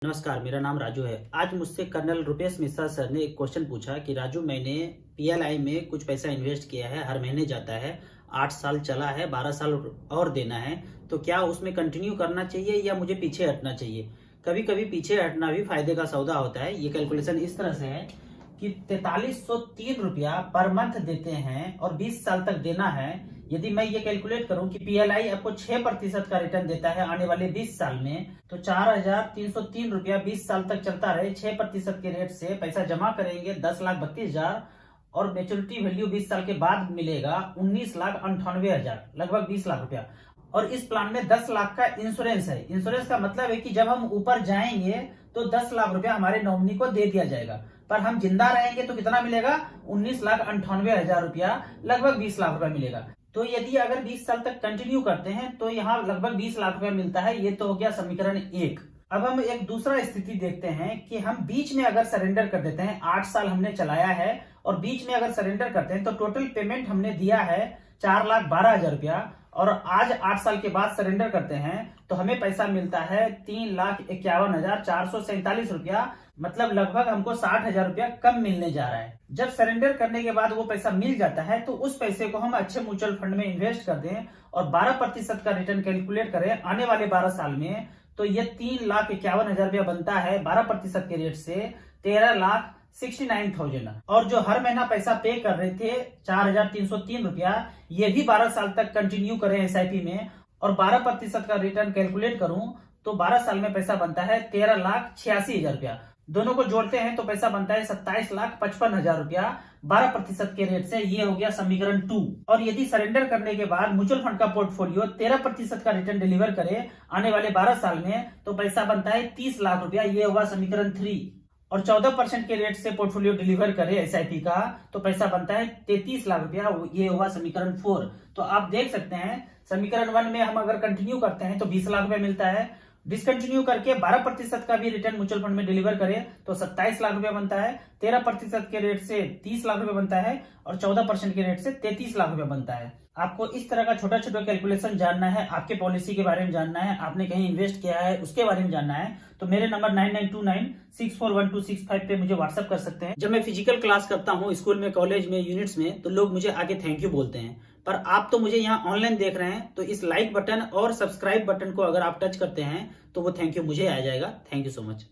नमस्कार, मेरा नाम राजू है। आज मुझसे कर्नल रुपेश मिश्रा सर ने एक क्वेश्चन पूछा कि राजू, मैंने पीएलआई में कुछ पैसा इन्वेस्ट किया है, हर महीने जाता है, 8 साल चला है, 12 साल और देना है, तो क्या उसमें कंटिन्यू करना चाहिए या मुझे पीछे हटना चाहिए? कभी कभी पीछे हटना भी फायदे का सौदा होता है। ये कैलकुलेशन इस तरह से है कि 4303 रुपया पर मंथ देते हैं और 20 साल तक देना है। यदि मैं ये कैलकुलेट करूं कि पीएलआई आपको 6% का रिटर्न देता है आने वाले 20 साल में, तो 4303 रुपया 20 साल तक चलता रहे, 6% के रेट से पैसा जमा करेंगे 10,32,000 और मेच्योरिटी वैल्यू 20 साल के बाद मिलेगा 19,98,000, लगभग 20 लाख रुपया। और इस प्लान में 10 लाख का इंश्योरेंस है। इंश्योरेंस का मतलब है कि जब हम ऊपर जाएंगे तो 10 लाख रुपया हमारे नॉमिनी को दे दिया जाएगा, पर हम जिंदा रहेंगे तो कितना मिलेगा? 19,98,000 रुपया, लगभग 20 लाख रुपया मिलेगा। तो यदि अगर 20 साल तक कंटिन्यू करते हैं तो यहाँ लगभग 20 लाख रुपया मिलता है। ये तो हो गया समीकरण 1। अब हम एक दूसरा स्थिति देखते हैं कि हम बीच में अगर सरेंडर कर देते हैं, 8 साल हमने चलाया है और बीच में अगर सरेंडर करते हैं तो टोटल पेमेंट हमने दिया है 4,12,000 रुपया और आज 8 साल के बाद सरेंडर करते हैं तो हमें पैसा मिलता है 3,51,447 रुपया, मतलब लगभग हमको 60,000 रुपया कम मिलने जा रहा है। जब सरेंडर करने के बाद वो पैसा मिल जाता है तो उस पैसे को हम अच्छे म्यूचुअल फंड में इन्वेस्ट कर दें और 12% का रिटर्न कैलकुलेट करें आने वाले 12 साल में, तो ये 3,51,000 रुपया बनता है 12% के रेट से 13,69,000। और जो हर महीना पैसा पे कर रहे थे 4,303 रुपया, ये भी 12 साल तक कंटिन्यू करें एसआईपी में और 12% का रिटर्न कैलकुलेट करूं तो 12 साल में पैसा बनता है 13,86,000 रुपया। दोनों को जोड़ते हैं तो पैसा बनता है 27,55,000 रुपया 12% के रेट से। ये हो गया समीकरण 2। और यदि सरेंडर करने के बाद म्यूचुअल फंड का पोर्टफोलियो 13% का रिटर्न डिलीवर करे आने वाले 12 साल में तो पैसा बनता है 30 लाख रुपया। ये हुआ समीकरण 3। और 14% के रेट से पोर्टफोलियो डिलीवर करे एसआईपी का तो पैसा बनता है 33 लाख रुपया। ये हुआ समीकरण 4। तो आप देख सकते हैं समीकरण 1 में हम अगर कंटिन्यू करते हैं तो 20 लाख रुपया मिलता है, डिसकंटिन्यू करके 12% का भी रिटर्न म्यूचुअल फंड में डिलीवर करें तो 27 लाख रुपया बनता है, 13% के रेट से 30 लाख रुपया बनता है और 14% के रेट से 33 लाख रुपया बनता है। आपको इस तरह का छोटा छोटा कैलकुलेशन जानना है, आपके पॉलिसी के बारे में जानना है, आपने कहीं इन्वेस्ट किया है उसके बारे में जानना है, तो मेरे नंबर 9929641265 पे मुझे व्हाट्सएप कर सकते हैं। जब मैं फिजिकल क्लास करता हूँ स्कूल में, कॉलेज में, यूनिट्स में, तो लोग मुझे आगे थैंक यू बोलते हैं। पर आप तो मुझे यहाँ ऑनलाइन देख रहे हैं, तो इस लाइक बटन और सब्सक्राइब बटन को अगर आप टच करते हैं तो वो थैंक यू मुझे आ जाएगा। Thank you so much.